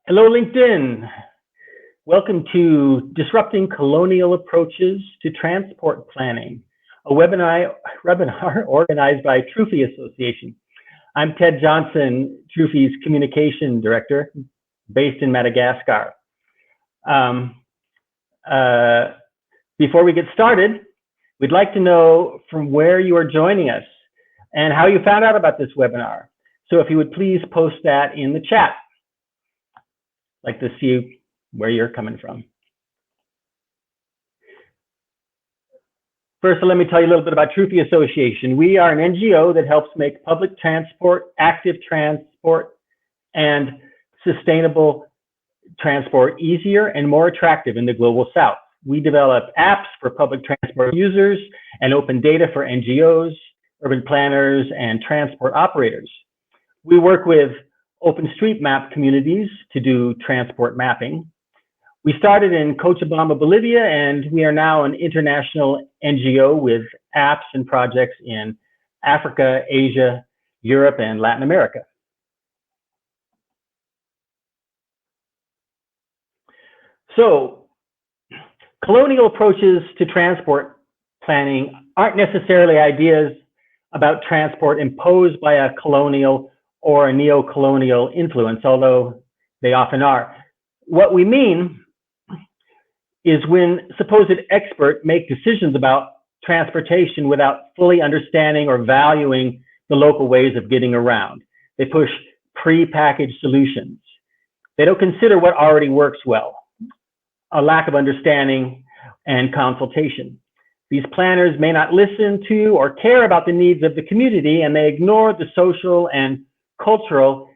Hello, LinkedIn. Welcome to Disrupting Colonial Approaches to Transport Planning, a webinar organized by Trufi Association. I'm Ted Johnson, Trufi's Communication Director, based in Madagascar. Before we get started, we'd like to know from where you are joining us and how you found out about this webinar. So if you would please post that in the chat. I'd like to see where you're coming from. First, let me tell you a little bit about Trufi Association. We are an NGO that helps make public transport, active transport, and sustainable transport easier and more attractive in the global south. We develop apps for public transport users and open data for NGOs, urban planners, and transport operators. We work with OpenStreetMap communities to do transport mapping. We started in Cochabamba, Bolivia, and we are now an international NGO with apps and projects in Africa, Asia, Europe, and Latin America. So, colonial approaches to transport planning aren't necessarily ideas about transport imposed by a colonial or a neo-colonial influence, although they often are. What we mean is when supposed experts make decisions about transportation without fully understanding or valuing the local ways of getting around. They push pre-packaged solutions. They don't consider what already works well, a lack of understanding and consultation. These planners may not listen to or care about the needs of the community, and they ignore the social and cultural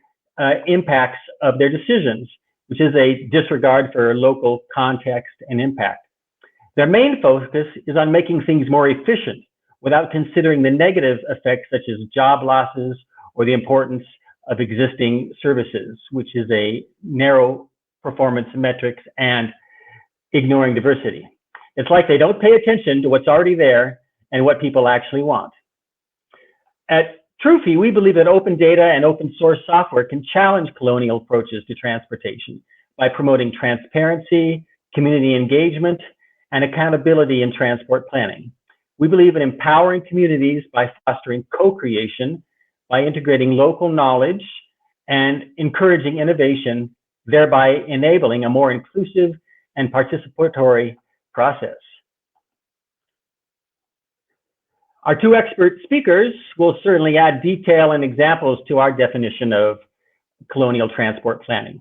impacts of their decisions, which is a disregard for local context and impact. Their main focus is on making things more efficient without considering the negative effects such as job losses or the importance of existing services, which is a narrow performance metrics and ignoring diversity. It's like they don't pay attention to what's already there and what people actually want. At Trufi, we believe that open data and open source software can challenge colonial approaches to transportation by promoting transparency, community engagement, and accountability in transport planning. We believe in empowering communities by fostering co-creation, by integrating local knowledge, and encouraging innovation, thereby enabling a more inclusive and participatory process. Our two expert speakers will certainly add detail and examples to our definition of colonial transport planning.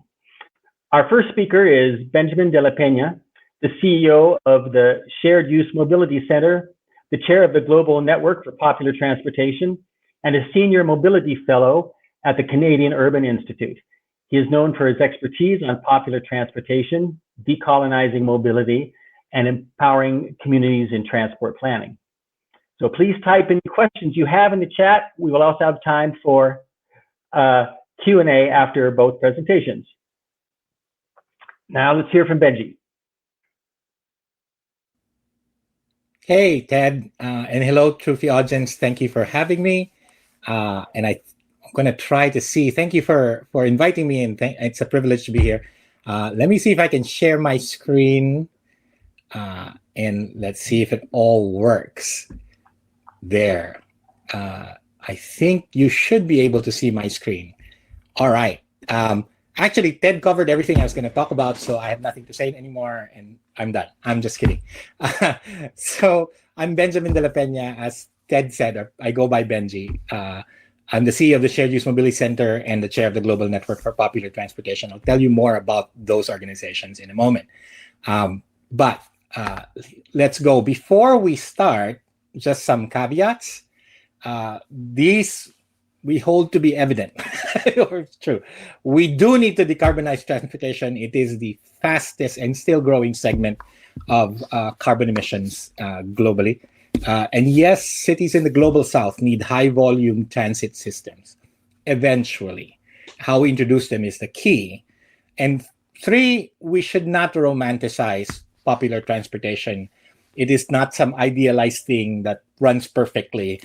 Our first speaker is Benjamin de la Peña, the CEO of the Shared Use Mobility Center, the chair of the Global Network for Popular Transportation, and a senior mobility fellow at the Canadian Urban Institute. He is known for his expertise on popular transportation, decolonizing mobility, and empowering communities in transport planning. So please type in questions you have in the chat. We will also have time for Q&A after both presentations. Now let's hear from Benji. Hey, Ted, and hello, Trufi audience. Thank you for having me. And I'm going to try to see. Thank you for inviting me, and it's a privilege to be here. Let me see if I can share my screen, and let's see if it all works. There. I think you should be able to see my screen. All right. Actually, Ted covered everything I was going to talk about, so I have nothing to say anymore, and I'm done. I'm just kidding. So I'm Benjamin de la Peña. As Ted said, I go by Benji. I'm the CEO of the Shared Use Mobility Center and the chair of the Global Network for Popular Transportation. I'll tell you more about those organizations in a moment. But let's go. Before we start, just some caveats. These we hold to be evident. It's true. We do need to decarbonize transportation. It is the fastest and still growing segment of carbon emissions globally. And yes, cities in the global south need high volume transit systems. Eventually, how we introduce them is the key. And three, we should not romanticize popular transportation. It is not some idealized thing that runs perfectly.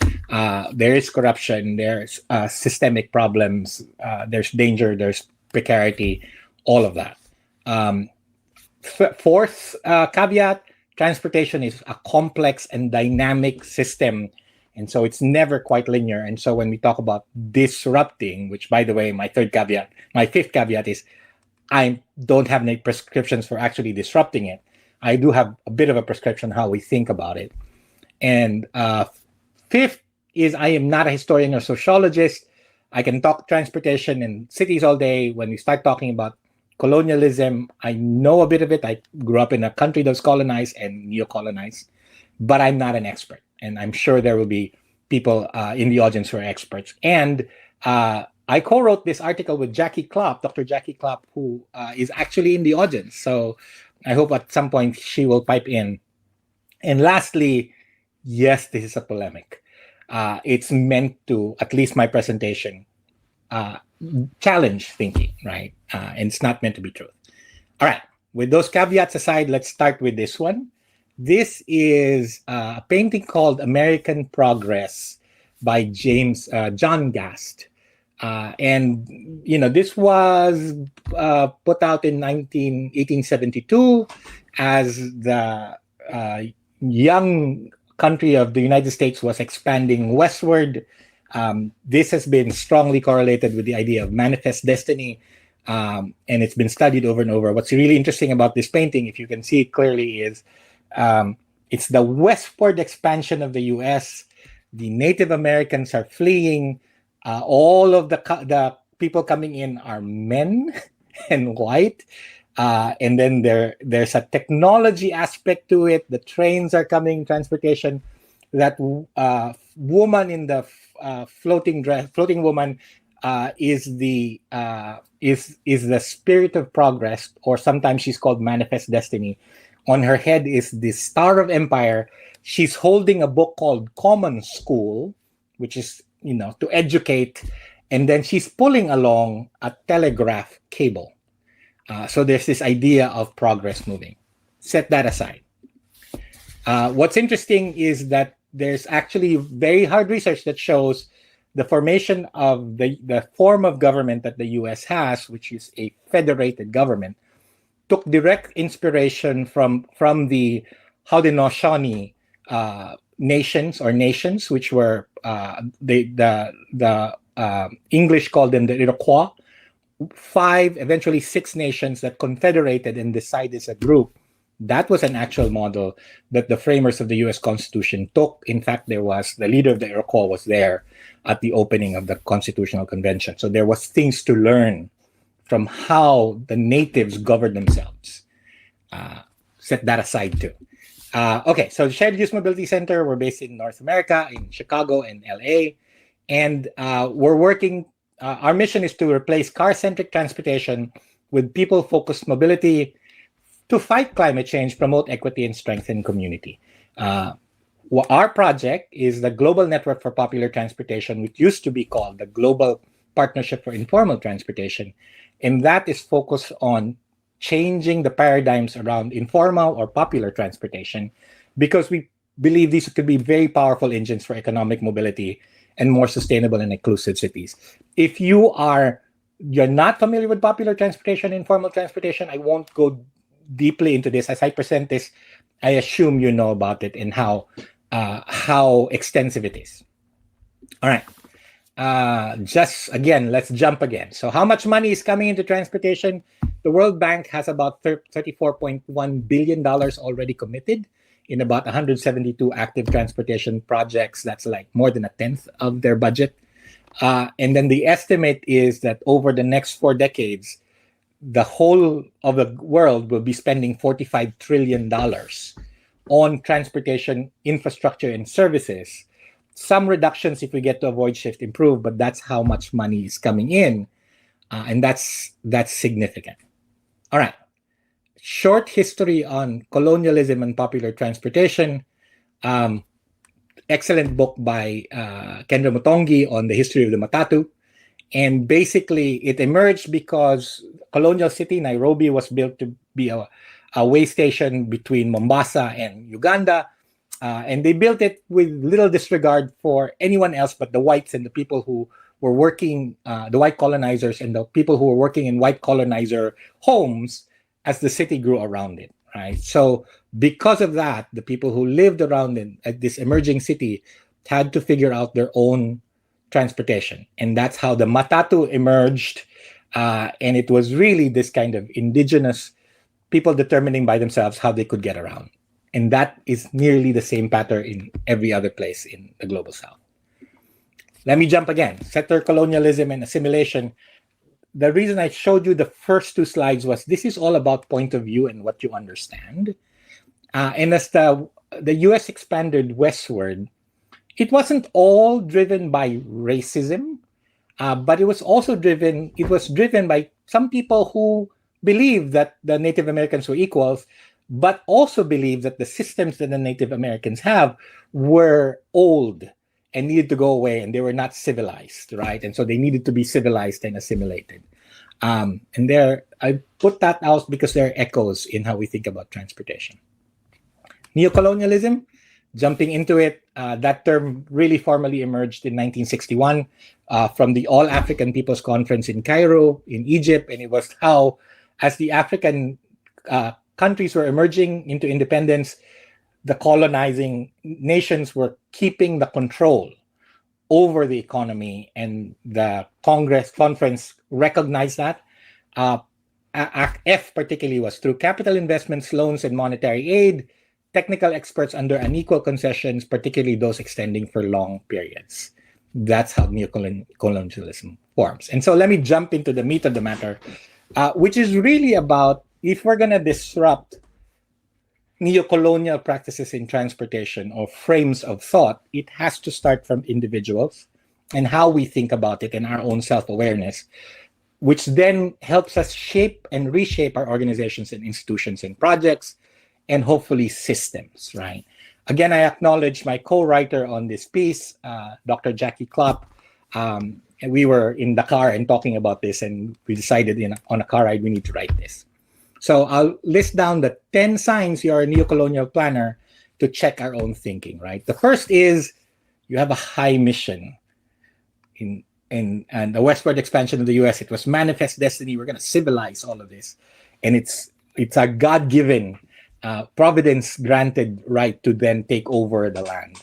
There is corruption, there's systemic problems, there's danger, there's precarity. all of that. Fourth caveat, transportation is a complex and dynamic system. And so it's never quite linear. And so when we talk about disrupting, which by the way, my fifth caveat is I don't have any prescriptions for actually disrupting it. I do have a bit of a prescription how we think about it. And fifth is I am not a historian or sociologist. I can talk transportation and cities all day. When we start talking about colonialism, I know a bit of it. I grew up in a country that's colonized and neo-colonized, but I'm not an expert. And I'm sure there will be people in the audience who are experts. And I co-wrote this article with Jackie Klopp, Dr. Jackie Klopp, who is actually in the audience. So I hope at some point she will pipe in. And lastly, yes, this is a polemic. It's meant to, at least my presentation, challenge thinking, right? And it's not meant to be truth. All right, with those caveats aside, let's start with this one. This is a painting called American Progress by John Gast. And, this was put out in 1872 as the young country of the United States was expanding westward. This has been strongly correlated with the idea of manifest destiny, and it's been studied over and over. What's really interesting about this painting, if you can see it clearly, is it's the westward expansion of the U.S. The Native Americans are fleeing. All of the people coming in are men and white. And then there's a technology aspect to it. The trains are coming, transportation. That woman in the floating woman is the spirit of progress, or sometimes she's called manifest destiny. On her head is the Star of Empire. She's holding a book called Common School, which is to educate, and then she's pulling along a telegraph cable. So there's this idea of progress moving. Set that aside. What's interesting is that there's actually very hard research that shows the formation of the form of government that the US has, which is a federated government, took direct inspiration from the Haudenosaunee nations, which were the English called them the Iroquois. 5, eventually 6 nations that confederated and decided as a group. That was an actual model that the framers of the U.S. Constitution took. In fact, the leader of the Iroquois was there at the opening of the Constitutional Convention. So there was things to learn from how the natives governed themselves. Set that aside too. Okay, so the Shared Use Mobility Center, we're based in North America, in Chicago and LA. And we're working, our mission is to replace car-centric transportation with people-focused mobility to fight climate change, promote equity, and strengthen community. Our project is the Global Network for Popular Transportation, which used to be called the Global Partnership for Informal Transportation. And that is focused on changing the paradigms around informal or popular transportation, because we believe these could be very powerful engines for economic mobility and more sustainable and inclusive cities. If you're not familiar with popular transportation, informal transportation, I won't go deeply into this. As I present this, I assume you know about it and how extensive it is. All right. Just again, let's jump again. So how much money is coming into transportation? The World Bank has about $34.1 billion already committed in about 172 active transportation projects. That's like more than 1/10 of their budget. And then the estimate is that over the next 4 decades, the whole of the world will be spending $45 trillion on transportation infrastructure and services. Some reductions if we get to avoid shift improve, but that's how much money is coming in. And that's significant. All right. Short history on colonialism and popular transportation. Excellent book by Kendra Mutongi on the history of the matatu. And basically, it emerged because Colonial City, Nairobi, was built to be a way station between Mombasa and Uganda. And they built it with little disregard for anyone else but the whites and the people who were working, the white colonizers and the people who were working in white colonizer homes as the city grew around it, right? So because of that, the people who lived around at this emerging city had to figure out their own transportation. And that's how the matatu emerged. And it was really this kind of indigenous people determining by themselves how they could get around. And that is nearly the same pattern in every other place in the global south. Let me jump again. Settler colonialism and assimilation. The reason I showed you the first two slides was this is all about point of view and what you understand. And as the US expanded westward, it wasn't all driven by racism, but it was driven by some people who believed that the Native Americans were equals, but also believed that the systems that the Native Americans have were old and needed to go away, and they were not civilized, right? And so they needed to be civilized and assimilated. And I put that out because there are echoes in how we think about transportation. Neocolonialism, jumping into it, that term really formally emerged in 1961 from the All African Peoples Conference in Cairo, in Egypt, and it was how, as the African countries were emerging into independence, the colonizing nations were keeping the control over the economy, and the conference recognized that. Act F particularly was through capital investments, loans, and monetary aid, technical experts under unequal concessions, particularly those extending for long periods. That's how neocolonialism forms. And so let me jump into the meat of the matter, which is really about, if we're going to disrupt neocolonial practices in transportation or frames of thought, it has to start from individuals and how we think about it and our own self-awareness, which then helps us shape and reshape our organizations and institutions and projects and hopefully systems, right? Again, I acknowledge my co-writer on this piece, Dr. Jackie Klopp. And we were in Dakar and talking about this, and we decided on a car ride we need to write this. So I'll list down the 10 signs you're a neocolonial planner to check our own thinking, right? The first is you have a high mission. In the westward expansion of the US, it was manifest destiny. We're going to civilize all of this. And it's a God-given, providence-granted right to then take over the land.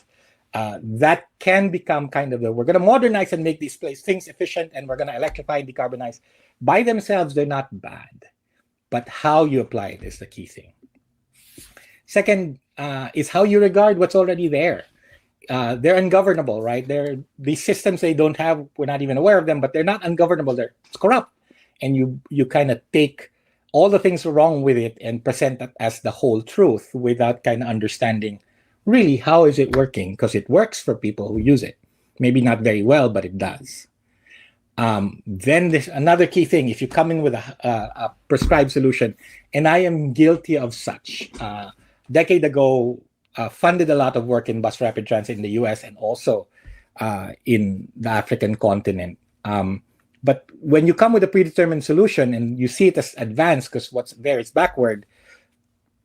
That can become kind of we're going to modernize and make these things efficient, and we're going to electrify and decarbonize. By themselves, they're not bad. But how you apply it is the key thing. Second is how you regard what's already there. They're ungovernable, right? These systems they don't have, we're not even aware of them, but they're not ungovernable. It's corrupt. And you kind of take all the things wrong with it and present that as the whole truth without kind of understanding really how is it working, because it works for people who use it. Maybe not very well, but it does. Then there's another key thing. If you come in with a prescribed solution, and I am guilty of such. A decade ago, funded a lot of work in bus rapid transit in the US and also in the African continent. But when you come with a predetermined solution and you see it as advanced because what's there is backward,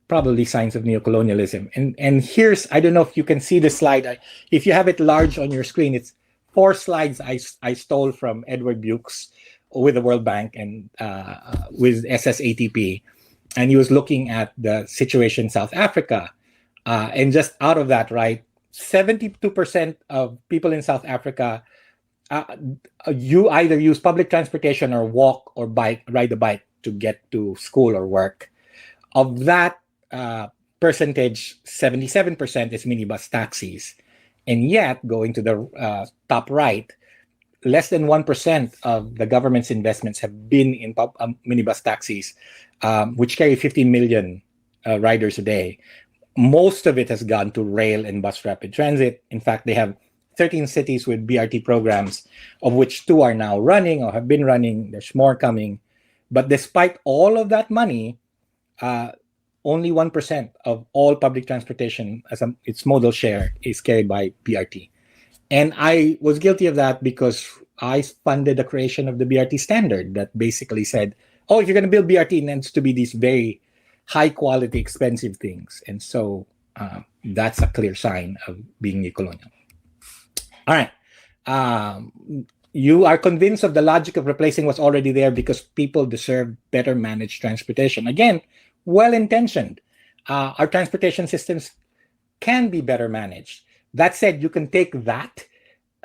probably signs of neocolonialism. And here's, I don't know if you can see the slide. If you have it large on your screen, it's 4 slides I stole from Edward Bukes with the World Bank and with SSATP. And he was looking at the situation in South Africa. And just out of that, right, 72% of people in South Africa, you either use public transportation or walk or ride a bike to get to school or work. Of that percentage, 77% is minibus taxis. And yet, going to the top right, less than 1% of the government's investments have been in minibus taxis, which carry 15 million riders a day. Most of it has gone to rail and bus rapid transit. In fact, they have 13 cities with BRT programs, of which 2 are now running or have been running. There's more coming. But despite all of that money, only 1% of all public transportation, as its modal share, is carried by BRT. And I was guilty of that because I funded the creation of the BRT standard that basically said, oh, if you're going to build BRT, it needs to be these very high quality, expensive things. And so that's a clear sign of being neocolonial. All right. You are convinced of the logic of replacing what's already there because people deserve better managed transportation. Again, well-intentioned. Our transportation systems can be better managed. That said, you can take that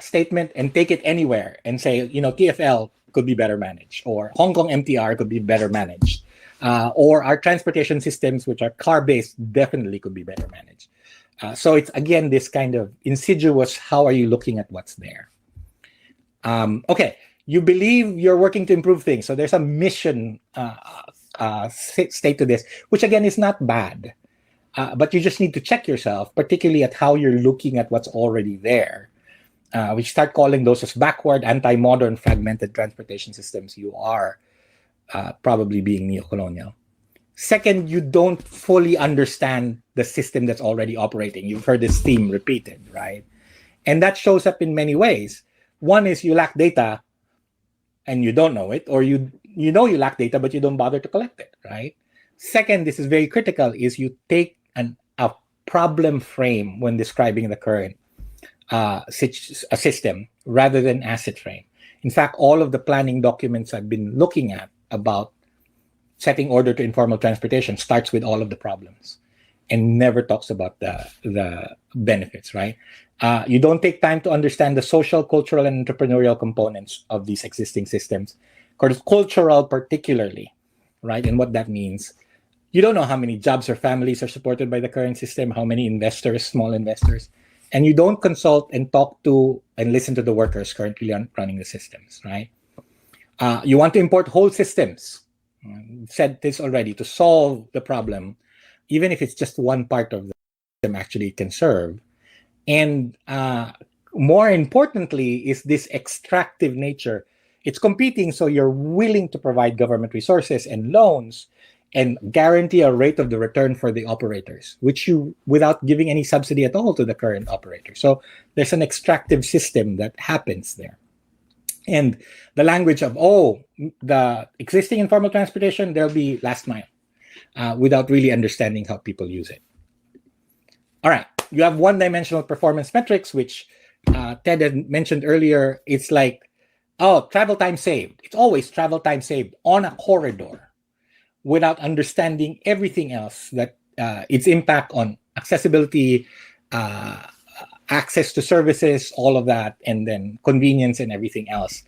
statement and take it anywhere and say, TFL could be better managed, or Hong Kong MTR could be better managed, or our transportation systems, which are car-based, definitely could be better managed. So it's, again, this kind of insidious, how are you looking at what's there? Okay, you believe you're working to improve things. So there's a mission state to this, which again is not bad. But you just need to check yourself, particularly at how you're looking at what's already there. We start calling those as backward, anti-modern, fragmented transportation systems. You are probably being neo-colonial. Second, you don't fully understand the system that's already operating. You've heard this theme repeated, right? And that shows up in many ways. One is you lack data and you don't know it, or you know you lack data, but you don't bother to collect it, right? Second, this is very critical, is you take a problem frame when describing the current system rather than asset frame. In fact, all of the planning documents I've been looking at about setting order to informal transportation starts with all of the problems and never talks about the benefits, right? You don't take time to understand the social, cultural, and entrepreneurial components of these existing systems. Cultural particularly, right? And what that means. You don't know how many jobs or families are supported by the current system, how many investors, small investors, and you don't consult and talk to and listen to the workers currently running the systems, right? You want to import whole systems. Said this already, to solve the problem, even if it's just one part of the system actually can serve. And more importantly is this extractive nature. It's competing, so you're willing to provide government resources and loans and guarantee a rate of the return for the operators, which you, without giving any subsidy at all to the current operator. So there's an extractive system that happens there. And the language of, the existing informal transportation, there'll be last mile, without really understanding how people use it. All right, you have one-dimensional performance metrics, which Ted had mentioned earlier. It's like, travel time saved. It's always travel time saved on a corridor, without understanding everything else, that its impact on accessibility, access to services, all of that, and then convenience and everything else.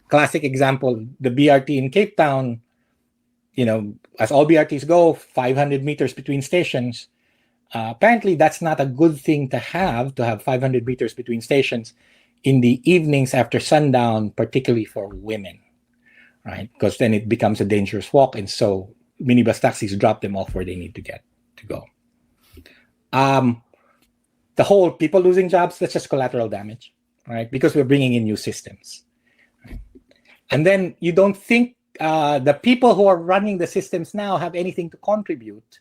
Classic example, the BRT in Cape Town, as all BRTs go, 500 meters between stations. Apparently, that's not a good thing to have 500 meters between stations in the evenings after sundown, particularly for women, right? Because then it becomes a dangerous walk, and so minibus taxis drop them off where they need to get to go. The whole people losing jobs, that's just collateral damage, right? Because we're bringing in new systems. Right? And then you don't think the people who are running the systems now have anything to contribute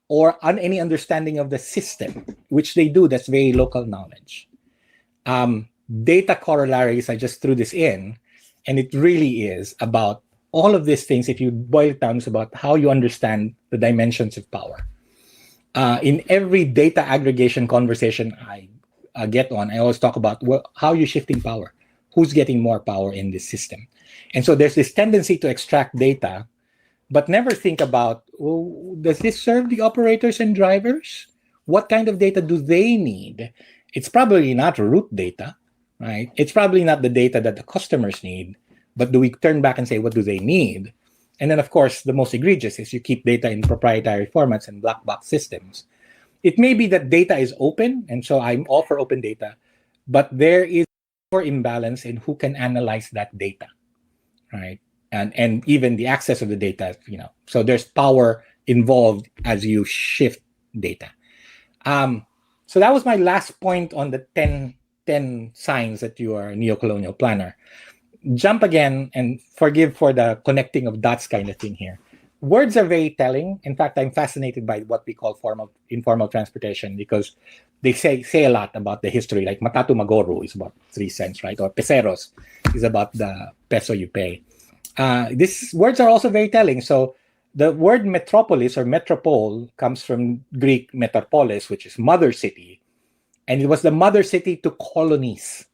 or any understanding of the system, which they do. That's very local knowledge. Data corollaries, I just threw this in, and it really is about all of these things. If you boil it down, it's about how you understand the dimensions of power. In every data aggregation conversation I get on, I always talk about how you're shifting power, who's getting more power in this system. And so there's this tendency to extract data, but never think about, does this serve the operators and drivers? What kind of data do they need? It's probably not route data, right? It's probably not the data that the customers need, but do we turn back and say, what do they need? And then, of course, the most egregious is you keep data in proprietary formats and black box systems. It may be that data is open, and so I'm all for open data, but there is more imbalance in who can analyze that data, right? And even the access of the data, So there's power involved as you shift data. So that was my last point on the 10 signs that you are a neocolonial planner. Jump again, and forgive for the connecting of dots kind of thing here. Words are very telling. In fact, I'm fascinated by what we call informal transportation, because they say a lot about the history. Like Matatu Magoro is about 3 cents, right? Or peseros is about the peso you pay. These words are also very telling. So the word metropolis or metropole comes from Greek metropolis, which is mother city. And it was the mother city to colonies,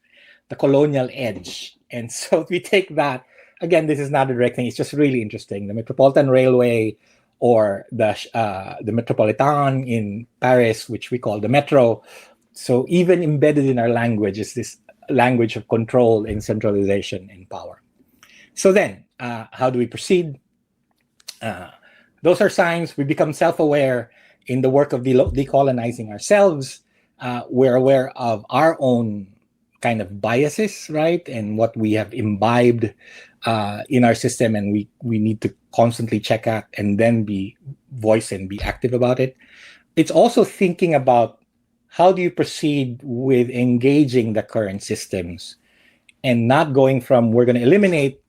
the colonial edge. And so we take that. Again, this is not a direct thing. It's just really interesting. The Metropolitan Railway, or the Metropolitan in Paris, which we call the Metro. So even embedded in our language is this language of control and centralization and power. So then, how do we proceed? Those are signs. We become self-aware in the work of decolonizing ourselves. We're aware of our own kind of biases, right? And what we have imbibed in our system, and we need to constantly check out and then voice and be active about it. It's also thinking about how do you proceed with engaging the current systems, and not going from we're going to eliminate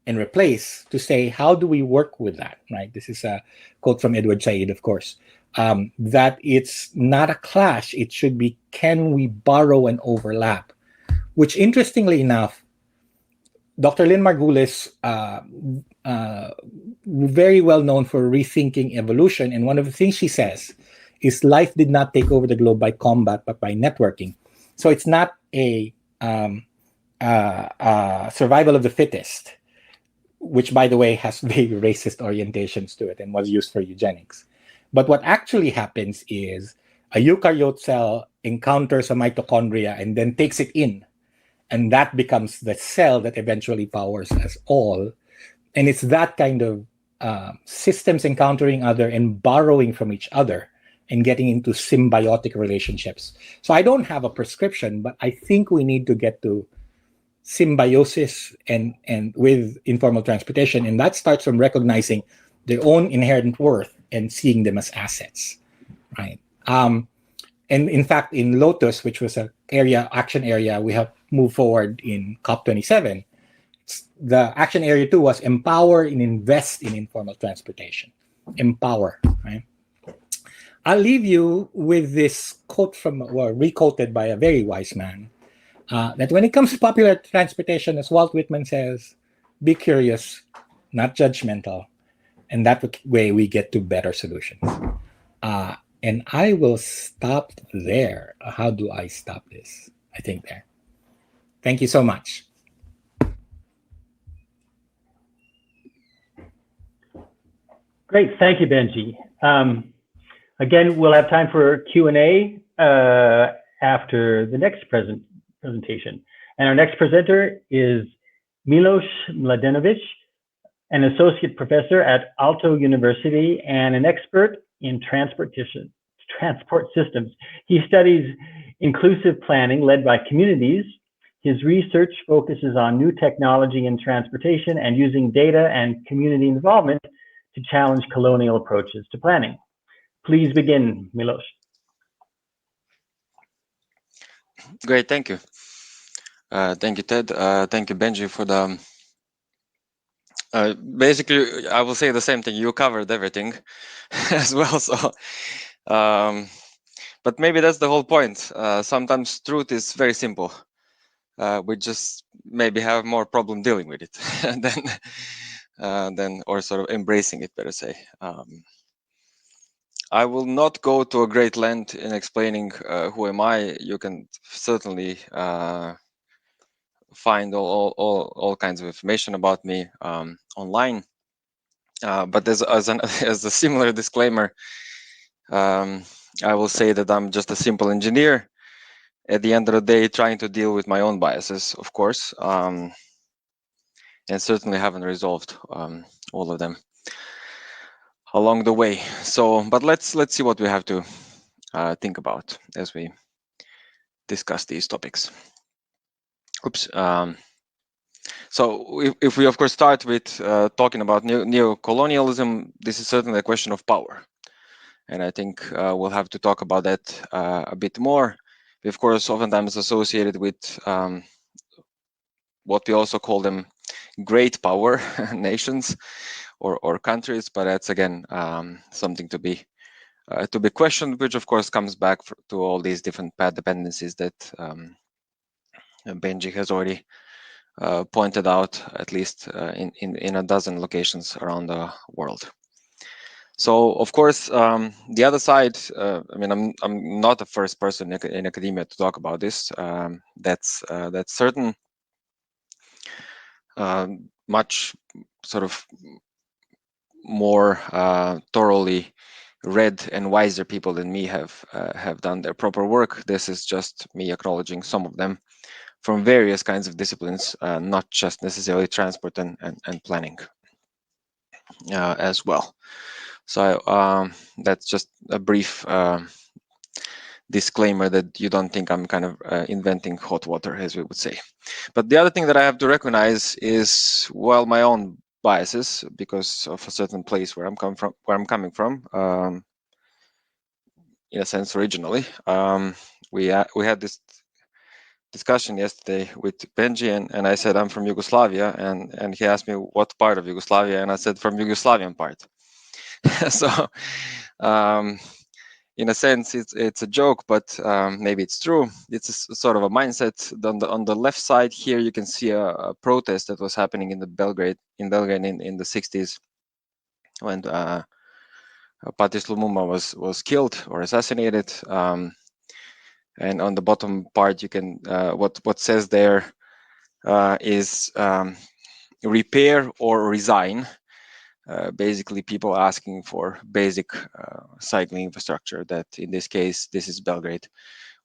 and replace to say, how do we work with that, right? This is a quote from Edward Said, of course, that it's not a clash. It should be, can we borrow and overlap? Which, interestingly enough, Dr. Lynn Margulis, very well known for rethinking evolution, and one of the things she says is life did not take over the globe by combat, but by networking. So it's not a survival of the fittest, which, by the way, has very racist orientations to it and was used for eugenics. But what actually happens is a eukaryote cell encounters a mitochondria and then takes it in. And that becomes the cell that eventually powers us all. And it's that kind of systems encountering other and borrowing from each other and getting into symbiotic relationships. So I don't have a prescription, but I think we need to get to symbiosis and with informal transportation. And that starts from recognizing their own inherent worth and seeing them as assets, right? And in fact, in Lotus, which was an action area, we have moved forward in COP27. The action area 2 was empower and invest in informal transportation. Empower, right? I'll leave you with this quote requoted by a very wise man, that when it comes to popular transportation, as Walt Whitman says, be curious, not judgmental, and that way we get to better solutions. And I will stop there. How do I stop this? I think there. Thank you so much. Great, thank you, Benji. Again, we'll have time for Q&A after the next presentation. And our next presenter is Miloš Mladenović, an associate professor at Aalto University and an expert in transport systems. He studies inclusive planning led by communities. His research focuses on new technology in transportation and using data and community involvement to challenge colonial approaches to planning. Please begin, Miloš. Great, thank you. Thank you, Ted. Thank you, Benji, for the... basically, I will say the same thing. You covered everything as well. So, but maybe that's the whole point. Sometimes truth is very simple. We just maybe have more problem dealing with it than or sort of embracing it, better say. I will not go to a great length in explaining who am I. You can certainly find all kinds of information about me online. But as a similar disclaimer, I will say that I'm just a simple engineer. At the end of the day, trying to deal with my own biases, of course, and certainly haven't resolved all of them along the way. So, but let's see what we have to think about as we discuss these topics. Oops. So if we of course start with talking about neo-colonialism, this is certainly a question of power, and I think we'll have to talk about that a bit more. Of course, oftentimes associated with what we also call them great power nations or countries, but that's again something to be questioned, which of course comes back to all these different path dependencies that Benji has already pointed out, at least in a dozen locations around the world. So of course, the other side, I mean, I'm not the first person in academia to talk about this. That's certain. much sort of more thoroughly read and wiser people than me have done their proper work. This is just me acknowledging some of them from various kinds of disciplines, not just necessarily transport and planning as well. So that's just a brief disclaimer that you don't think I'm kind of inventing hot water, as we would say. But the other thing that I have to recognize is, well, my own biases because of a certain place where I'm coming from. In a sense, originally, we had this discussion yesterday with Benji, and I said I'm from Yugoslavia, and he asked me what part of Yugoslavia, and I said from Yugoslavian part. So in a sense, it's a joke, but maybe it's true. It's a sort of a mindset. On the left side here, you can see a protest that was happening in Belgrade in the 60s when Patis Lumumba was killed or assassinated. And on the bottom part, you can what says there is repair or resign. Basically, people asking for basic cycling infrastructure that, in this case, this is Belgrade,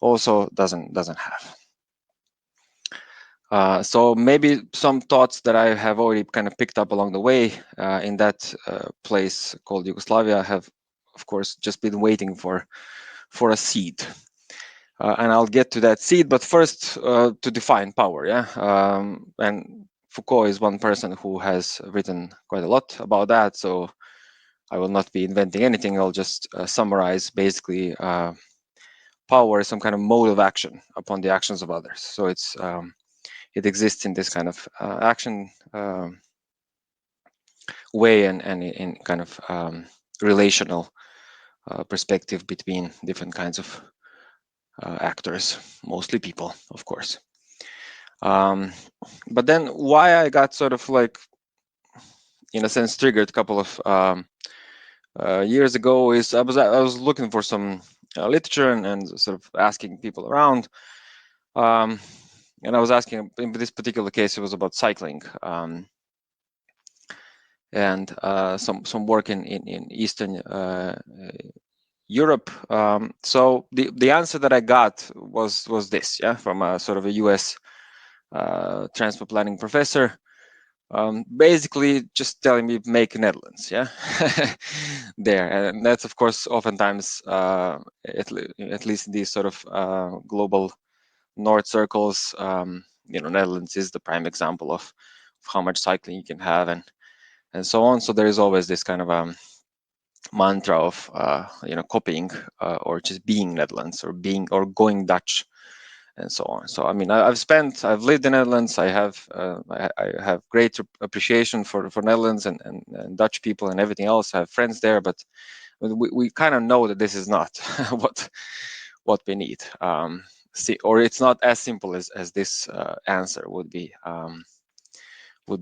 also doesn't have. So maybe some thoughts that I have already kind of picked up along the way in that place called Yugoslavia have, of course, just been waiting for a seed. And I'll get to that seed, but first to define power, yeah. And Foucault is one person who has written quite a lot about that, so I will not be inventing anything. I'll just summarize basically power is some kind of mode of action upon the actions of others. So it exists in this kind of action way and in kind of relational perspective between different kinds of actors, mostly people, of course. But then why I got sort of like, in a sense, triggered a couple of years ago is I was looking for some literature and sort of asking people around. And I was asking, in this particular case, it was about cycling. And some work in Eastern Europe. So the answer that I got was this, yeah, from a sort of a US transport planning professor, basically just telling me make Netherlands, yeah, there. And that's, of course, oftentimes, at least in these sort of global north circles, Netherlands is the prime example of how much cycling you can have and so on. So there is always this kind of mantra of copying or just being Netherlands or going Dutch and so on. So I mean, I've lived in Netherlands. I have great appreciation for Netherlands and Dutch people and everything else. I have friends there, but we kind of know that this is not what we need. Or it's not as simple as this answer would be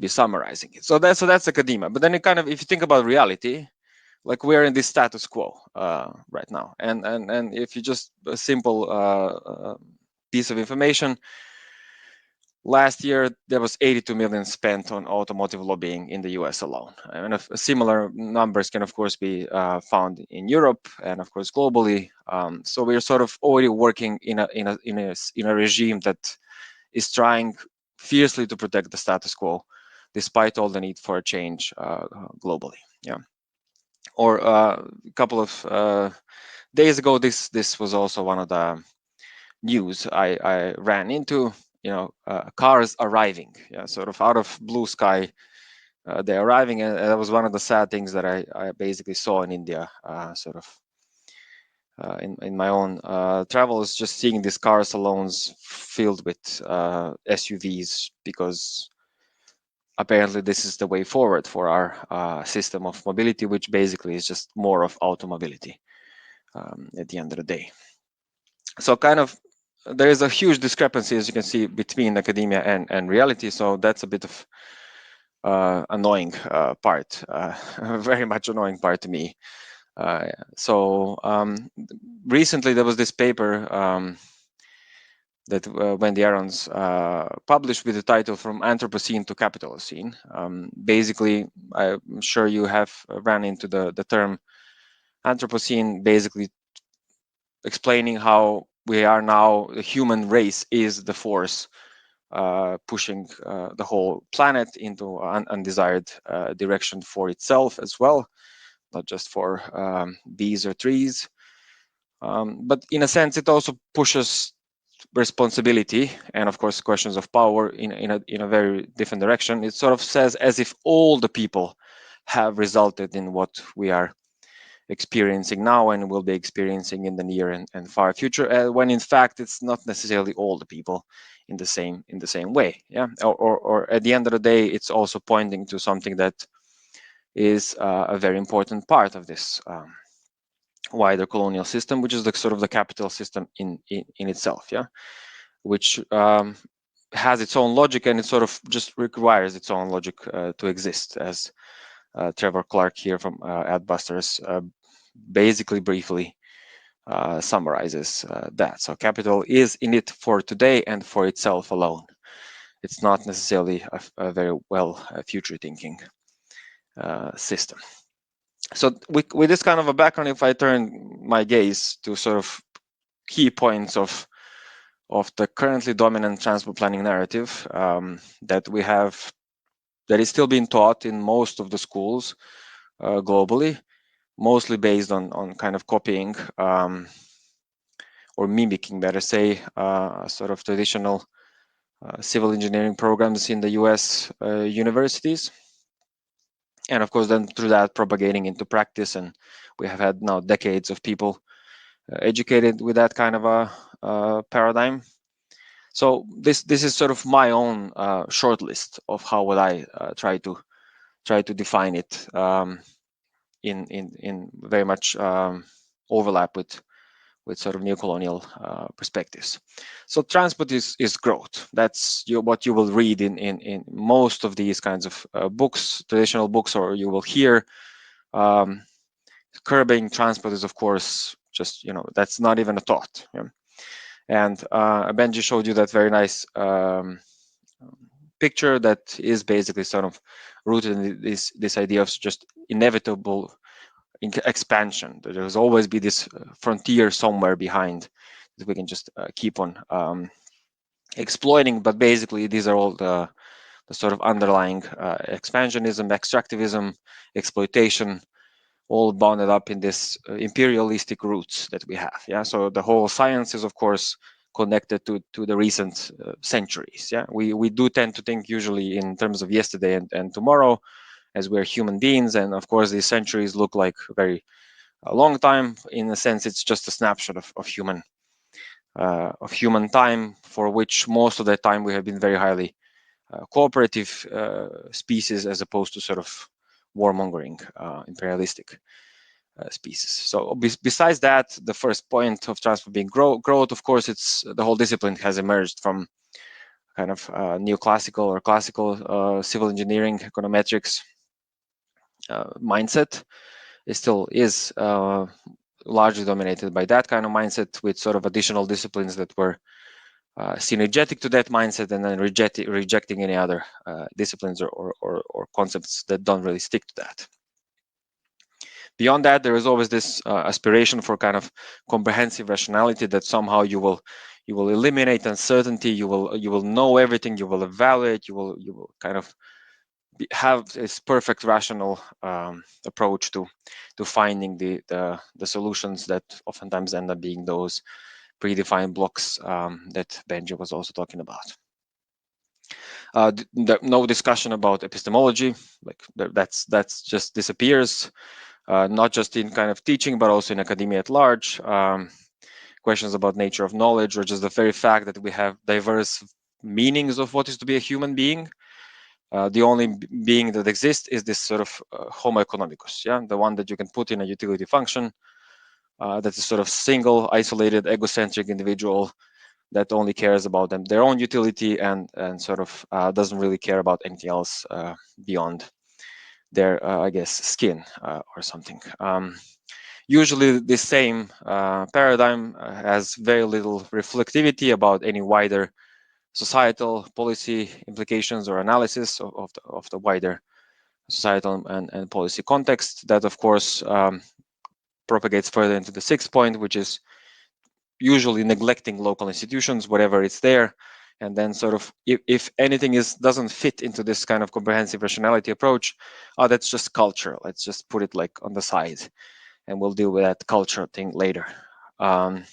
summarizing it. So that's academia. But then if you think about reality, like we're in this status quo right now, and if you just a simple piece of information, last year there was 82 million spent on automotive lobbying in the US alone, and similar numbers can of course be found in Europe and of course globally. So we're sort of already working in a regime that is trying fiercely to protect the status quo despite all the need for a change globally. Yeah. Or a couple of days ago, this was also one of the news I ran into. Cars arriving, yeah, sort of out of blue sky. They're arriving, and that was one of the sad things that I basically saw in India, sort of in my own travels, just seeing these car salons filled with SUVs, because apparently this is the way forward for our system of mobility, which basically is just more of automobility at the end of the day. So kind of there is a huge discrepancy, as you can see, between academia and reality. So that's a bit of annoying part, very much annoying part to me. So recently there was this paper that Wendy Aarons published with the title From Anthropocene to Capitalocene. Basically, I'm sure you have ran into the term Anthropocene, basically explaining how we are now, the human race is the force pushing the whole planet into an undesired direction for itself as well, not just for bees or trees. But in a sense, it also pushes responsibility and, of course, questions of power in a very different direction. It sort of says as if all the people have resulted in what we are experiencing now and will be experiencing in the near and far future, when in fact it's not necessarily all the people in the same way. Yeah, or at the end of the day, it's also pointing to something that is a very important part of this wider colonial system, which is the sort of the capital system in itself. Yeah, which has its own logic, and it sort of just requires its own logic to exist, as Trevor Clark here from Adbusters basically briefly summarizes that. So capital is in it for today and for itself alone. It's not necessarily a very well future thinking system. So with this kind of a background, if I turn my gaze to sort of key points of the currently dominant transport planning narrative that we have, that is still being taught in most of the schools globally, mostly based on kind of copying or mimicking, better say, sort of traditional civil engineering programs in the US universities. And of course, then through that propagating into practice. And we have had now decades of people educated with that kind of a paradigm. So this is sort of my own short list of how would I try to define it in very much overlap with sort of neo-colonial perspectives. So transport is growth. That's what you will read in most of these kinds of books, traditional books, or you will hear. Curbing transport is, of course, just, that's not even a thought. Yeah? And Benji showed you that very nice picture that is basically sort of rooted in this idea of just inevitable expansion. There will always be this frontier somewhere behind that we can just keep on exploiting. But basically, these are all the sort of underlying expansionism, extractivism, exploitation, all bounded up in this imperialistic roots that we have. Yeah, so the whole science is, of course, connected to the recent centuries. Yeah, we do tend to think usually in terms of yesterday and tomorrow, as we're human beings, and of course these centuries look like a long time. In a sense, it's just a snapshot of human time, for which most of the time we have been very highly cooperative species, as opposed to sort of warmongering imperialistic species. So besides that, the first point of transport being growth, of course, it's the whole discipline has emerged from kind of neoclassical or classical civil engineering econometrics mindset. It still is largely dominated by that kind of mindset, with sort of additional disciplines that were synergetic to that mindset, and then rejecting any other disciplines or concepts that don't really stick to that. Beyond that, there is always this aspiration for kind of comprehensive rationality, that somehow you will eliminate uncertainty, you will know everything, you will evaluate, you will kind of have this perfect rational approach to finding the solutions that oftentimes end up being those predefined blocks that Benji was also talking about. No discussion about epistemology, like that's just disappears. Not just in kind of teaching, but also in academia at large. Questions about nature of knowledge, or just the very fact that we have diverse meanings of what is to be a human being. The only being that exists is this sort of homo economicus, yeah, the one that you can put in a utility function. That's a sort of single, isolated, egocentric individual that only cares about their own utility and sort of doesn't really care about anything else beyond their, I guess, skin or something. usually the same paradigm has very little reflectivity about any wider societal policy implications or analysis of the wider societal and policy context. That, of course, propagates further into the sixth point, which is usually neglecting local institutions, whatever it's there. And then sort of, if anything doesn't fit into this kind of comprehensive rationality approach, oh, that's just culture. Let's just put it like on the side, and we'll deal with that culture thing later. And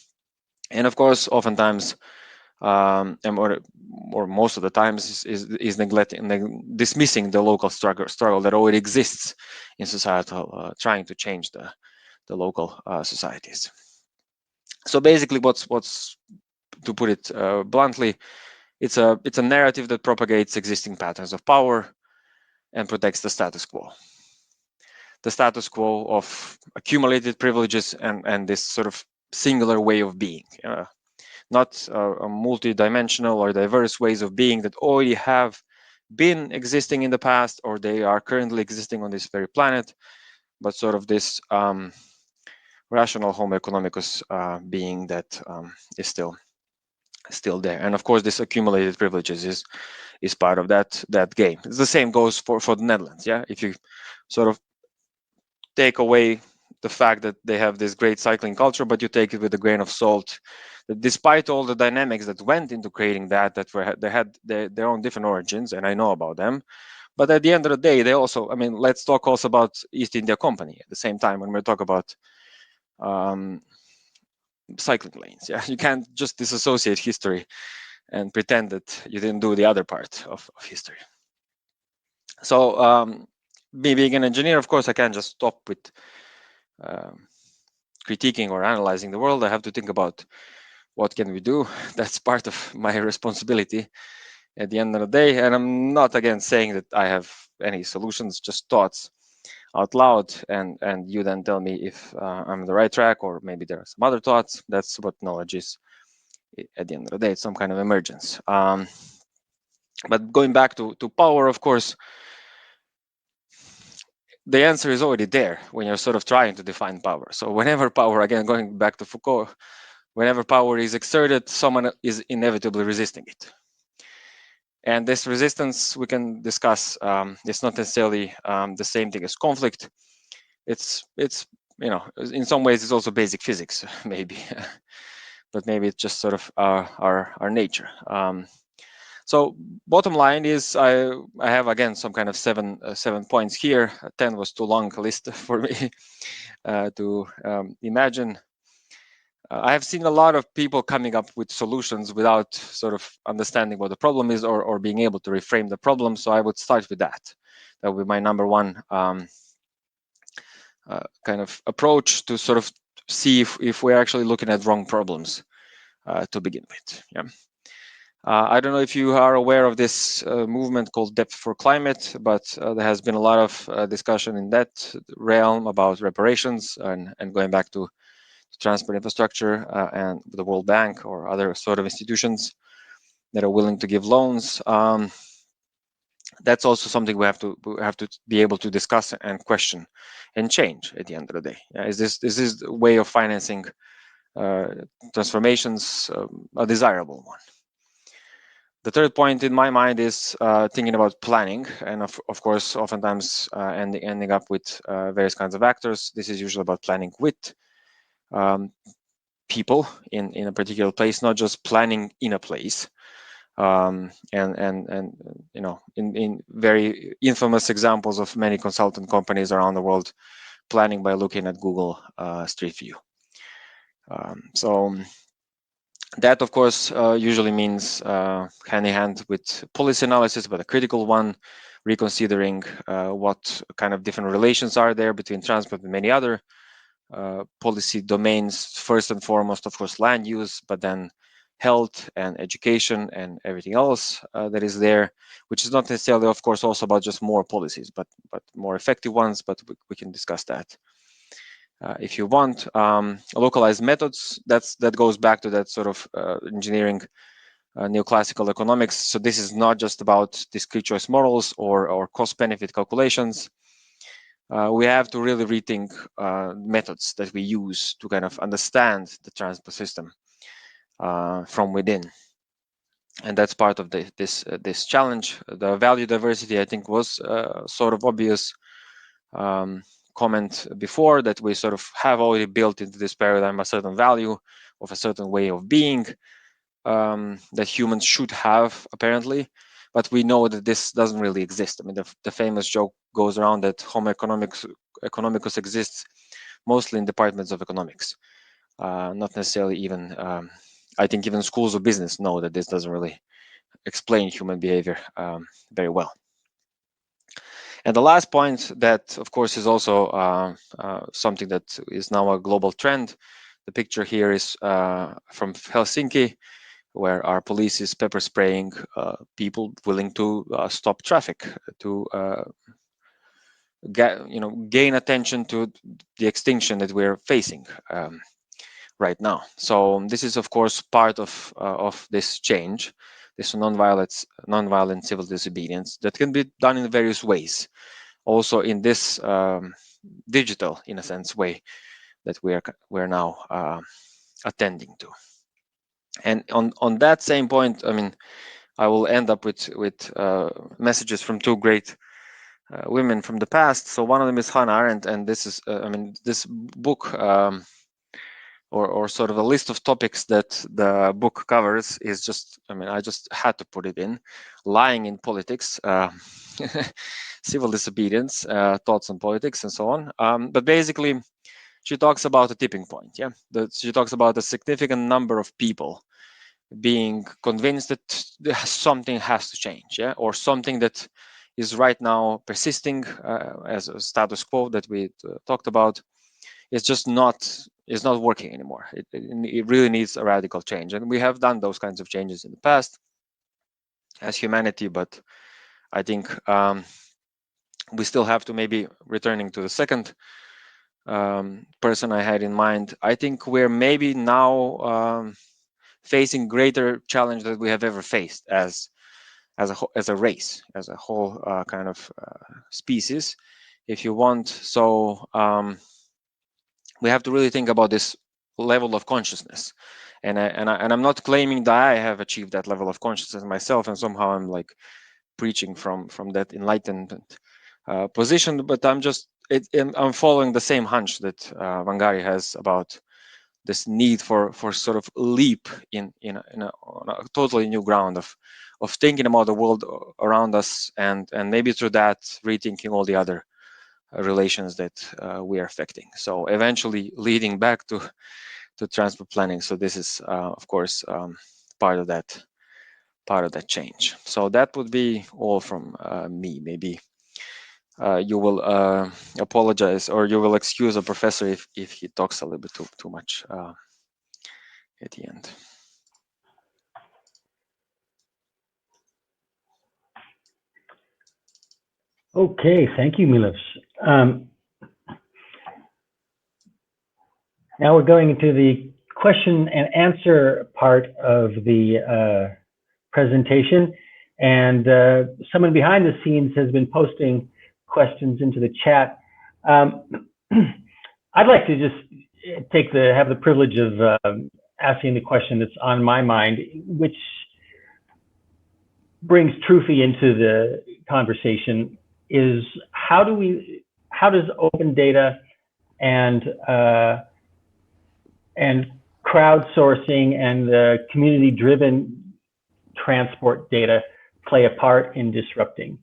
of course, oftentimes, or most of the times, is neglecting, dismissing the local struggle that already exists in societal, trying to change the local societies. So basically, what's to put it bluntly, it's a narrative that propagates existing patterns of power and protects the status quo. The status quo of accumulated privileges and this sort of singular way of being, not a multi-dimensional or diverse ways of being that already have been existing in the past, or they are currently existing on this very planet, but sort of this rational homo economicus being that is still there. And of course, this accumulated privileges is part of that game. It's the same goes for the Netherlands. Yeah, if you sort of take away the fact that they have this great cycling culture, but you take it with a grain of salt, that despite all the dynamics that went into creating they had their own different origins, and I know about them. But at the end of the day, they also, I mean, let's talk also about East India Company at the same time when we talk about cycling lanes. Yeah, you can't just disassociate history and pretend that you didn't do the other part of history. So me being an engineer, of course, I can't just stop with critiquing or analyzing the world. I have to think about what can we do. That's part of my responsibility at the end of the day. And I'm not, again, saying that I have any solutions, just thoughts out loud, and you then tell me if I'm on the right track, or maybe there are some other thoughts. That's what knowledge is at the end of the day. It's some kind of emergence. But going back to power, of course, the answer is already there when you're sort of trying to define power. So whenever power, again, going back to Foucault, whenever power is exerted, someone is inevitably resisting it. And this resistance, we can discuss, it's not necessarily the same thing as conflict. It's in some ways it's also basic physics, maybe, but maybe it's just sort of our nature. So bottom line is, I have, again, some kind of seven points here. 10 was too long a list for me to imagine. I have seen a lot of people coming up with solutions without sort of understanding what the problem is, or being able to reframe the problem. So I would start with that. That would be my number one kind of approach to sort of see if we're actually looking at wrong problems to begin with. Yeah. I don't know if you are aware of this movement called Depth for Climate, but there has been a lot of discussion in that realm about reparations and going back to transport infrastructure and the World Bank or other sort of institutions that are willing to give loans. That's also something we have to be able to discuss and question and change at the end of the day. Is this way of financing transformations a desirable one? The third point in my mind is thinking about planning, and of course, oftentimes ending up with various kinds of actors. This is usually about planning with people in a particular place, not just planning in a place. And in very infamous examples of many consultant companies around the world, planning by looking at Google Street View. So that, of course, usually means hand in hand with policy analysis, but a critical one, reconsidering what kind of different relations are there between transport and many other policy domains. First and foremost, of course, land use, but then health and education and everything else that is there, which is not necessarily, of course, also about just more policies, but more effective ones. But we can discuss that. If you want localized methods, that goes back to that sort of engineering neoclassical economics. So this is not just about discrete choice models or cost benefit calculations. we have to really rethink methods that we use to kind of understand the transport system from within. And that's part of this challenge. The value diversity, I think, was sort of obvious comment before, that we sort of have already built into this paradigm a certain value of a certain way of being that humans should have, apparently. But we know that this doesn't really exist. I mean, the famous joke goes around that Homo economicus exists mostly in departments of economics, not necessarily even, I think even schools of business know that this doesn't really explain human behavior very well. And the last point that, of course, is also something that is now a global trend. The picture here is from Helsinki, where our police is pepper spraying people willing to stop traffic, to gain attention to the extinction that we're facing right now. So this is, of course, part of this change, this nonviolent civil disobedience that can be done in various ways. Also in this digital, in a sense, way that we're now attending to. And on that same point, I mean, I will end up with messages from two great women from the past. So one of them is Hannah Arendt, and this is, I mean, this book or sort of a list of topics that the book covers is just, I mean, I just had to put it in: lying in politics, civil disobedience, thoughts on politics, and so on. But basically, she talks about a tipping point. Yeah, she talks about a significant number of people being convinced that something has to change, yeah, or something that is right now persisting as a status quo that we talked about is just not working anymore. It really needs a radical change, and we have done those kinds of changes in the past as humanity, but I think we still have to, maybe returning to the second person I had in mind, I think we're maybe now facing greater challenge that we have ever faced as a race, as a whole kind of species, if you want. So we have to really think about this level of consciousness, and I'm not claiming that I have achieved that level of consciousness myself, and somehow I'm like preaching from that enlightenment position, but I'm following the same hunch that Wangari has about this need for sort of leap on a totally new ground of thinking about the world around us, and maybe through that rethinking all the other relations that we are affecting. So eventually leading back to transport planning. So this is of course part of that change. So that would be all from me. Maybe you will apologize, or you will excuse a professor if he talks a little bit too much at the end. Okay, thank you, Miloš. Now we're going into the question and answer part of the presentation, and someone behind the scenes has been posting questions into the chat. I'd like to just have the privilege of asking the question that's on my mind, which brings Trufi into the conversation, is how does open data and crowdsourcing and community-driven transport data play a part in disrupting?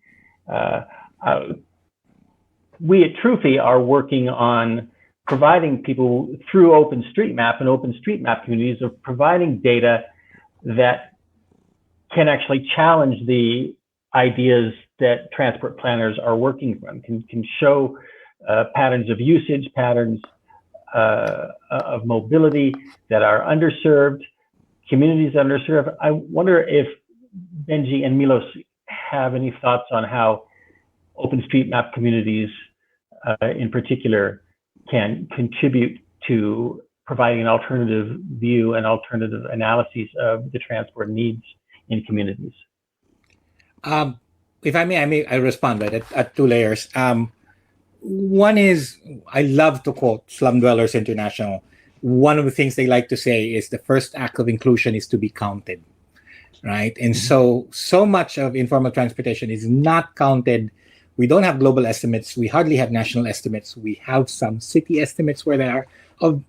We at Trufi are working on providing people through OpenStreetMap and OpenStreetMap communities of providing data that can actually challenge the ideas that transport planners are working from, can show patterns of usage, patterns of mobility that are underserved, communities underserved. I wonder if Benji and Miloš have any thoughts on how OpenStreetMap communities in particular can contribute to providing an alternative view and alternative analyses of the transport needs in communities. If I may, I respond, right, at two layers. One is, I love to quote Slum Dwellers International. One of the things they like to say is the first act of inclusion is to be counted, right? And so much of informal transportation is not counted. We don't have global estimates. We hardly have national estimates. We have some city estimates where there are of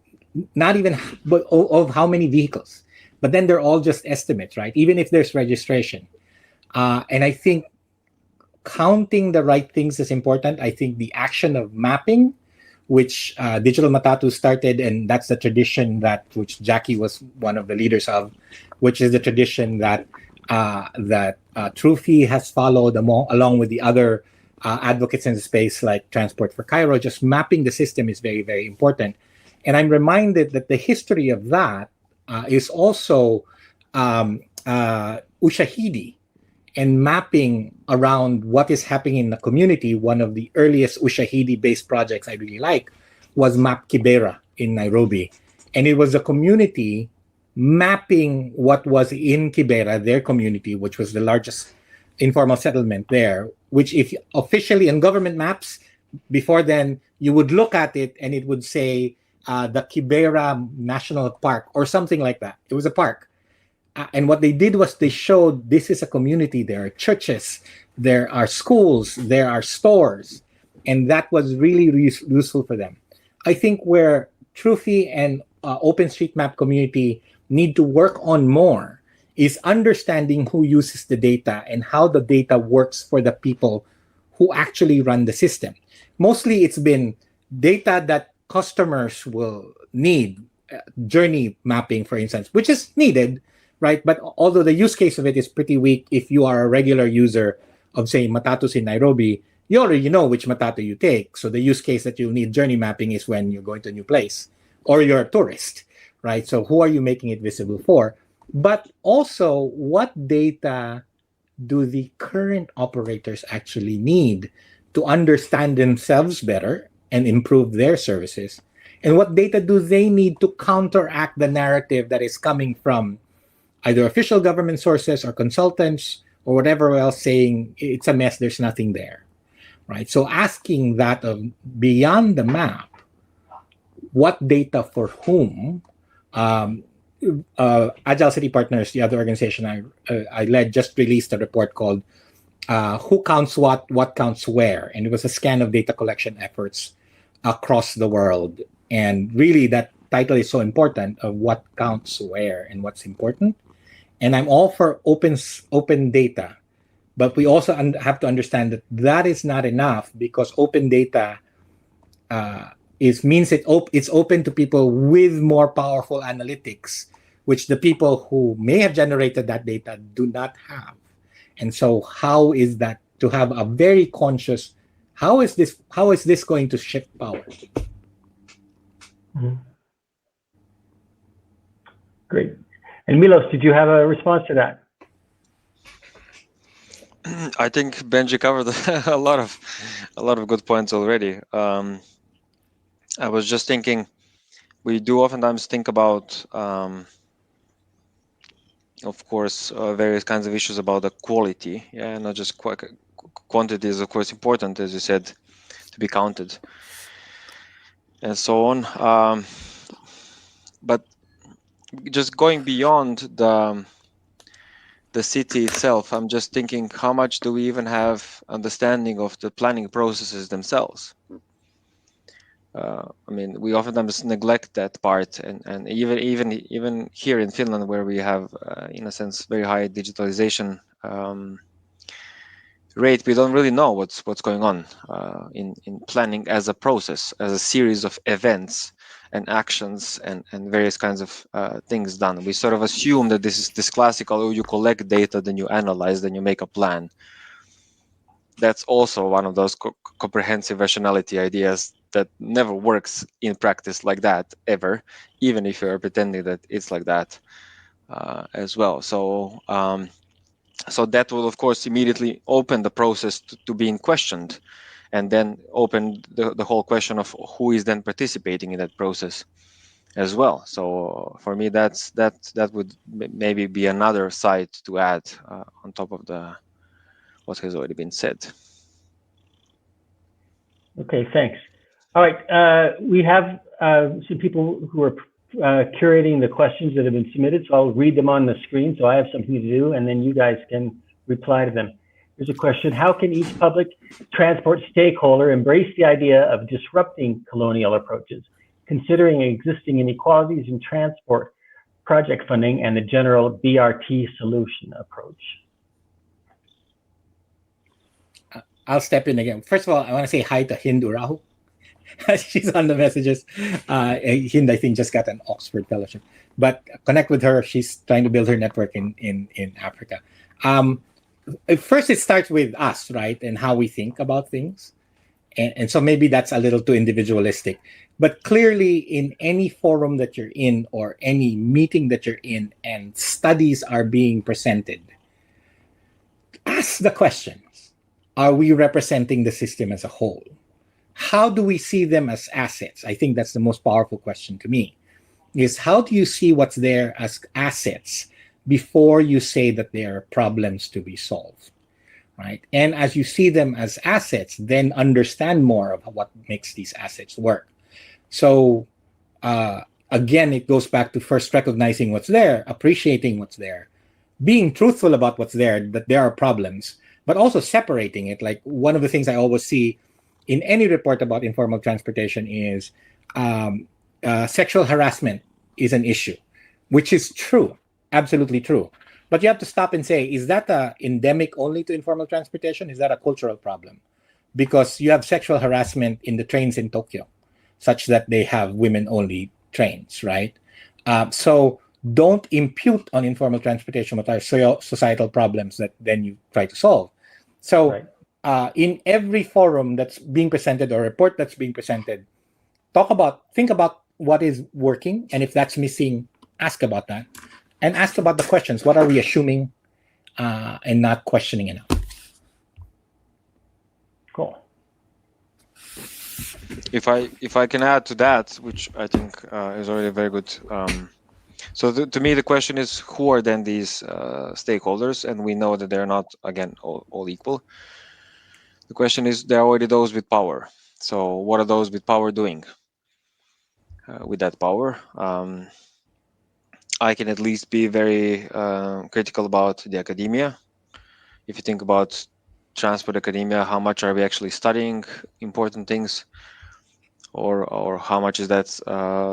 not even but of how many vehicles, but then they're all just estimates, right? Even if there's registration. And I think counting the right things is important. I think the action of mapping, which Digital Matatu started, and that's the tradition which Jackie was one of the leaders of, which is the tradition that Trufi has followed along with the other advocates in the space like Transport for Cairo. Just mapping the system is very, very important. And I'm reminded that the history of that is also Ushahidi and mapping around what is happening in the community. One of the earliest Ushahidi-based projects I really like was Map Kibera in Nairobi. And it was a community mapping what was in Kibera, their community, which was the largest informal settlement there, which if officially in government maps, before then, you would look at it and it would say the Kibera National Park or something like that. It was a park. And what they did was they showed this is a community. There are churches, there are schools, there are stores. And that was really, really useful for them. I think where Trufi and OpenStreetMap community need to work on more is understanding who uses the data and how the data works for the people who actually run the system. Mostly it's been data that customers will need, journey mapping, for instance, which is needed, right? But although the use case of it is pretty weak, if you are a regular user of, say, Matatus in Nairobi, you already know which Matatu you take. So the use case that you'll need journey mapping is when you're going to a new place or you're a tourist, right? So who are you making it visible for? But also, what data do the current operators actually need to understand themselves better and improve their services? And what data do they need to counteract the narrative that is coming from either official government sources or consultants or whatever else saying it's a mess, there's nothing there, right? So asking that of beyond the map, what data for whom? Agile City Partners, the other organization I led, just released a report called Who Counts What Counts Where? And it was a scan of data collection efforts across the world. And really that title is so important of what counts where and what's important. And I'm all for open data, but we also have to understand that that is not enough because open data means it's open to people with more powerful analytics, which the people who may have generated that data do not have. And so how is that to have a very conscious, how is this going to shift power? Mm-hmm. Great. And Miloš, did you have a response to that? I think Benji covered a lot of good points already. I was just thinking, we do oftentimes think about, of course, various kinds of issues about the quality. Yeah, not just quantity is of course important, as you said, to be counted, and so on. But just going beyond the city itself, I'm just thinking, how much do we even have understanding of the planning processes themselves? I mean, we oftentimes neglect that part, and even here in Finland, where we have, in a sense, very high digitalization rate, we don't really know what's going on in planning as a process, as a series of events and actions and various kinds of things done. We sort of assume that this is this classical, you collect data, then you analyze, then you make a plan. That's also one of those comprehensive rationality ideas that never works in practice like that ever, even if you're pretending that it's like that as well. So so that will of course immediately open the process to being questioned, and then open the whole question of who is then participating in that process as well. So for me, that would maybe be another side to add on top of what has already been said. Okay, thanks. All right, we have some people who are curating the questions that have been submitted, so I'll read them on the screen, so I have something to do, and then you guys can reply to them. Here's a question: how can each public transport stakeholder embrace the idea of disrupting colonial approaches, considering existing inequalities in transport project funding and the general BRT solution approach? I'll step in again. First of all, I want to say hi to Hind Urahu. She's on the messages. Hind, I think, just got an Oxford fellowship. But connect with her. She's trying to build her network in Africa. First, it starts with us, right? And how we think about things. And so maybe that's a little too individualistic. But clearly, in any forum that you're in or any meeting that you're in and studies are being presented, ask the questions. Are we representing the system as a whole? How do we see them as assets? I think that's the most powerful question to me, is how do you see what's there as assets before you say that they are problems to be solved, right? And as you see them as assets, then understand more of what makes these assets work. So again, it goes back to first recognizing what's there, appreciating what's there, being truthful about what's there, that there are problems, but also separating it. Like one of the things I always see in any report about informal transportation is sexual harassment is an issue, which is true, absolutely true. But you have to stop and say, is that endemic only to informal transportation? Is that a cultural problem? Because you have sexual harassment in the trains in Tokyo, such that they have women-only trains, right? So don't impute on informal transportation what are societal problems that then you try to solve. So in every forum that's being presented or report that's being presented, think about what is working, and if that's missing, ask about that. And ask about the questions. What are we assuming and not questioning enough? Cool. If I can add to that, which I think is already very good. So to me, the question is, who are then these stakeholders? And we know that they're not, again, all equal. The question is, there are already those with power. So what are those with power doing with that power? I can at least be very critical about the academia. If you think about transport academia, how much are we actually studying important things? Or how much is that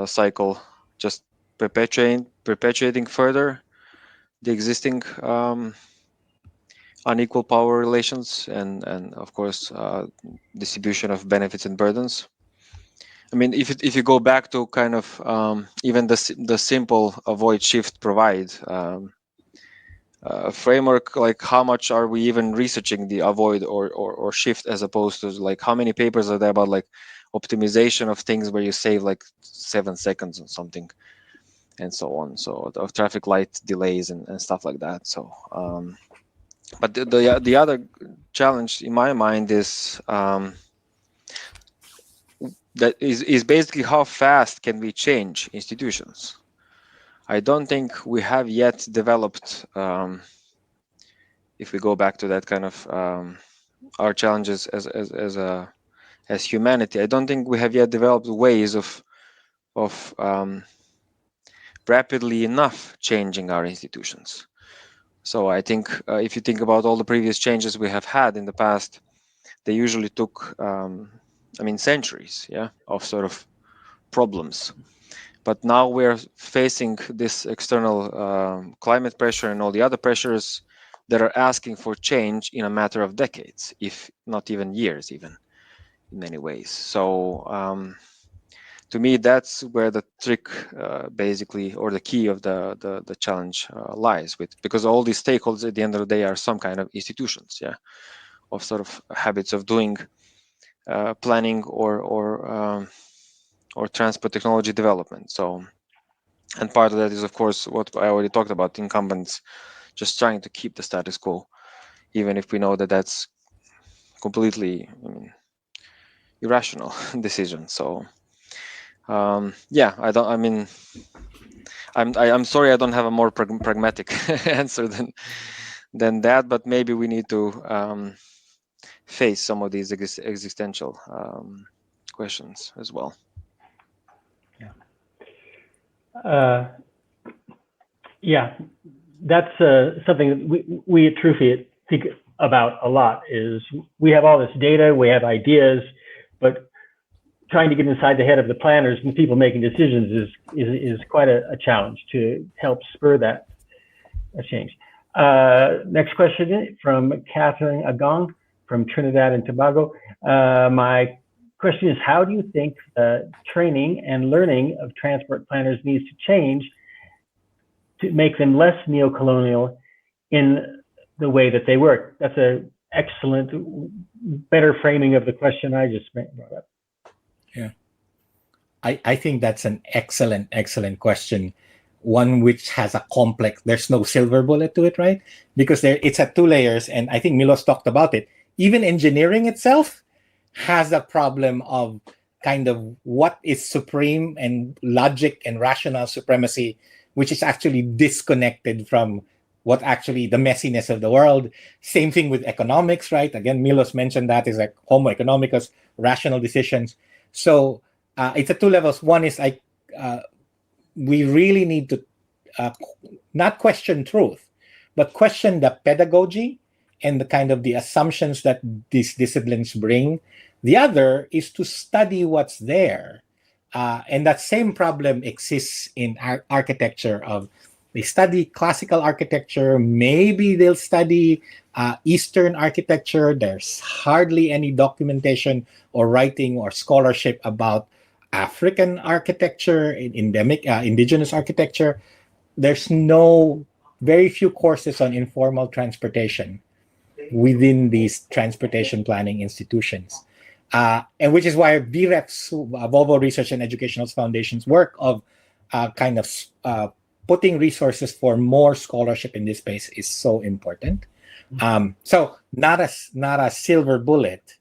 cycle just perpetuating further the existing unequal power relations and of course distribution of benefits and burdens. I mean, if you go back to kind of even the simple avoid shift provide framework, like how much are we even researching the avoid or shift, as opposed to like how many papers are there about like optimization of things where you save like 7 seconds or something and so on, so of traffic light delays and stuff like that. So but the other challenge in my mind is that is basically how fast can we change institutions. I don't think we have yet developed, if we go back to that kind of our challenges as humanity, I don't think we have yet developed ways of rapidly enough changing our institutions. So I think if you think about all the previous changes we have had in the past, they usually took, I mean, centuries, yeah, of sort of problems. But now we're facing this external climate pressure and all the other pressures that are asking for change in a matter of decades, if not even years, even in many ways. So to me, that's where the trick, basically, or the key of the challenge lies with, because all these stakeholders at the end of the day are some kind of institutions, yeah, of sort of habits of doing planning or transport technology development. So, and part of that is, of course, what I already talked about, incumbents just trying to keep the status quo, even if we know that that's completely, I mean, irrational decision. So yeah, I'm sorry I don't have a more pragmatic answer than that, but maybe we need to face some of these existential questions as well. Yeah, that's something that we at Trufi think about a lot. Is we have all this data, we have ideas, but trying to get inside the head of the planners and people making decisions is quite a challenge to help spur that change. Next question from Catherine Agong from Trinidad and Tobago. My question is, how do you think training and learning of transport planners needs to change to make them less neo-colonial in the way that they work? That's an excellent, better framing of the question I just brought up. Yeah, I think that's an excellent question. One which has a complex, there's no silver bullet to it, right? Because it's at two layers, and I think Miloš talked about it. Even engineering itself has a problem of kind of what is supreme and logic and rational supremacy, which is actually disconnected from what actually the messiness of the world. Same thing with economics, right? Again, Miloš mentioned that is like homo economicus, rational decisions. So it's at two levels. One is like we really need to not question truth, but question the pedagogy and the kind of the assumptions that these disciplines bring. The other is to study what's there. And that same problem exists in architecture. They study classical architecture, maybe they'll study Eastern architecture. There's hardly any documentation or writing or scholarship about African architecture, indigenous architecture. There's very few courses on informal transportation within these transportation planning institutions. And which is why VREF's, Volvo Research and Educational Foundation's work of kind of putting resources for more scholarship in this space is so important. So not a silver bullet.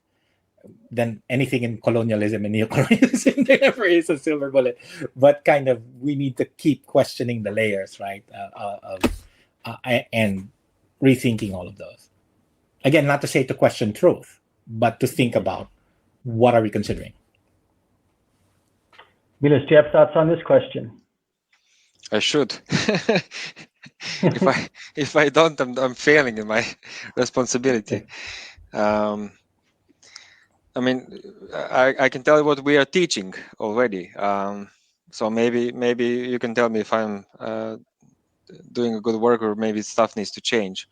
Then anything in colonialism and neocolonialism, there never is a silver bullet. But kind of we need to keep questioning the layers, right? And rethinking all of those. Again, not to say to question truth, but to think about what are we considering. Miloš, do you have thoughts on this question? I should. If I don't, I'm failing in my responsibility. I mean, I can tell you what we are teaching already. So maybe you can tell me if I'm doing a good work or maybe stuff needs to change.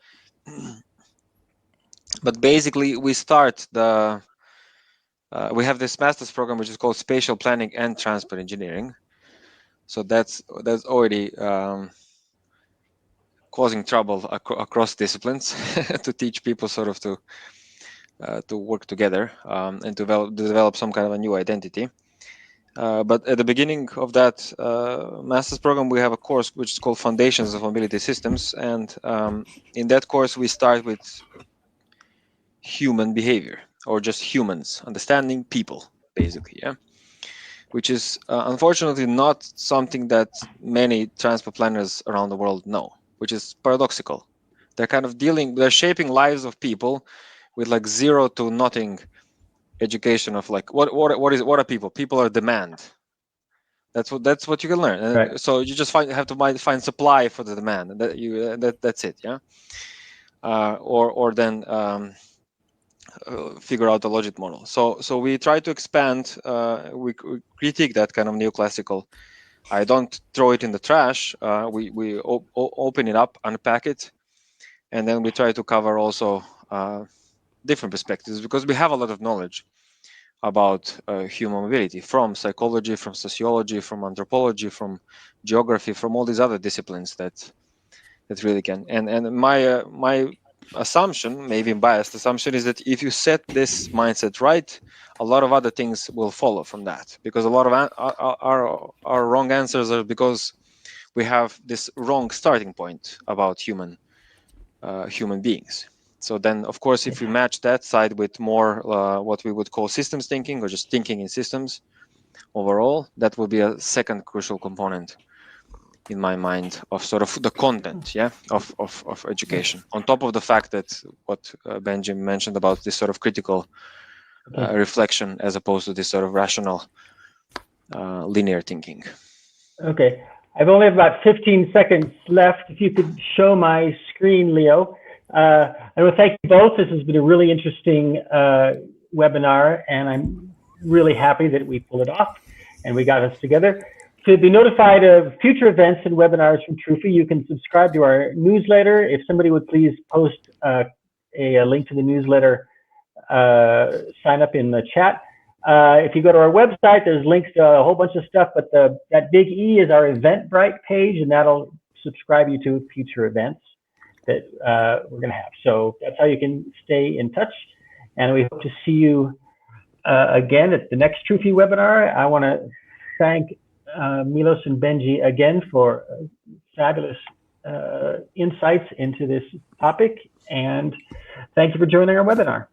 But basically, we start we have this master's program which is called Spatial Planning and Transport Engineering. So that's already causing trouble across disciplines to teach people sort of to work together and develop some kind of a new identity. But at the beginning of that master's program, we have a course which is called Foundations of Mobility Systems. And in that course, we start with human behavior, or just humans, understanding people, basically, yeah. Which is unfortunately not something that many transport planners around the world know, which is paradoxical. They're kind of they're shaping lives of people with like zero to nothing education of like what are people? People are demand. That's what you can learn. Right. So you just have to find supply for the demand, and that's it, yeah. Or then figure out the logic model. So we try to expand. We critique that kind of neoclassical. I don't throw it in the trash. We open it up, unpack it, and then we try to cover also different perspectives, because we have a lot of knowledge about human mobility from psychology, from sociology, from anthropology, from geography, from all these other disciplines that really can. And my assumption, maybe biased assumption, is that if you set this mindset right, a lot of other things will follow from that, because a lot of our wrong answers are because we have this wrong starting point about human beings. So then, of course, if we match that side with more what we would call systems thinking, or just thinking in systems overall, that will be a second crucial component in my mind, of sort of the content, yeah, of education. On top of the fact that what Benjamin mentioned about this sort of critical reflection as opposed to this sort of rational linear thinking. Okay, I've only have about 15 seconds left. If you could show my screen, Leo. I want to thank you both. This has been a really interesting webinar, and I'm really happy that we pulled it off and we got us together. To be notified of future events and webinars from Trufi, you can subscribe to our newsletter. If somebody would please post a link to the newsletter, sign up in the chat. If you go to our website, there's links to a whole bunch of stuff, but that big E is our Eventbrite page, and that'll subscribe you to future events that we're going to have. So that's how you can stay in touch, and we hope to see you again at the next Trufi webinar. I want to thank Miloš and Benji again for fabulous insights into this topic, and thank you for joining our webinar.